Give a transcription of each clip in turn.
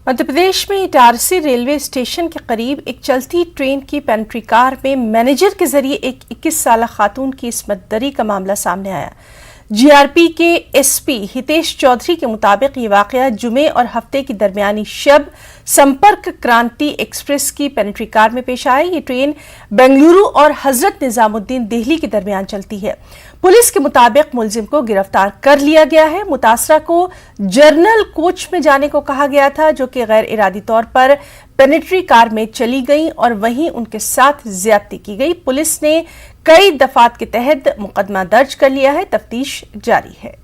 मध्य प्रदेश में Itarsi railway station के करीब एक चलती ट्रेन की पेंट्री कार में मैनेजर के जरिए एक 21 साल खातून की इस्मत दरी का मामला सामने आया। जीआरपी के एसपी हितेश चौधरी के मुताबिक ये वाकया जुमे और हफ्ते की दरमियानी शब संपर्क क्रांति एक्सप्रेस की पेंट्री कार में पेश आया। ये ट्रेन बेंगलुरु और हजरत निजामुद्दीन दिल्ली के दरमियान चलती है। पुलिस के मुताबिक मुलजिम को गिरफ्तार कर लिया गया है। मुतासरा को जर्नल कोच में जाने को कहा गया था, जो कि गैर इरादी तौर पर पेंट्री कार में चली गई और वहीं उनके साथ ज्यादती की गई। पुलिस ने कई दफात के तहत मुकदमा दर्ज कर लिया है। तफ्तीश जारी है।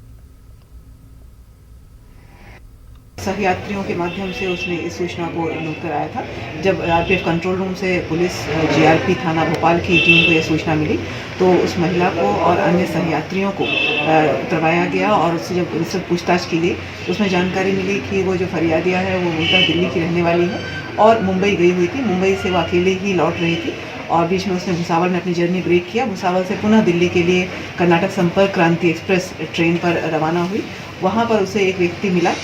सहयात्रियों के माध्यम से उसने इस सूचना को नोट कराया था। जब आरपीएफ कंट्रोल रूम से पुलिस जीआरपी थाना भोपाल की टीम को यह सूचना मिली तो उस महिला को और अन्य सहयात्रियों को उतरवाया गया और उससे जब उनसे पूछताछ की गई उसमें जानकारी मिली कि वो जो फरियादिया है वो मूलतः दिल्ली की रहने वाली है और मुंबई गई हुई थी। मुंबई से वो अकेले ही लौट रही थी और बीच में उसने भुसावल में अपनी जर्नी ब्रेक किया। भुसावल से पुनः दिल्ली के लिए कर्नाटक संपर्क क्रांति एक्सप्रेस ट्रेन पर रवाना हुई। वहाँ पर उसे एक व्यक्ति मिला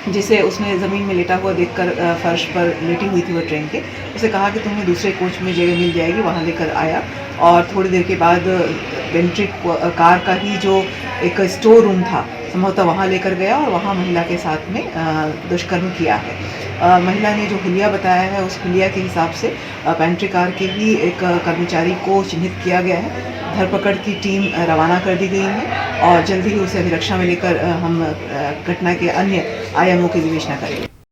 जिसे उसने ज़मीन में लेटा हुआ देखकर फर्श पर लेटी हुई थी वो ट्रेन के। उसे कहा कि तुम्हें दूसरे कोच में जगह मिल जाएगी, वहाँ लेकर आया और थोड़ी देर के बाद पेंट्री कार का ही जो एक स्टोर रूम था संभवतः वहाँ लेकर गया और वहाँ महिला के साथ में दुष्कर्म किया है। महिला ने जो हुलिया बताया है उस हुलिया के हिसाब से पेंट्री कार के ही एक कर्मचारी को चिन्हित किया गया है। धरपकड़ की टीम रवाना कर दी गई है और जल्दी ही उसे अभिरक्षा में लेकर हम घटना के अन्य आयामों की विवेचना करेंगे।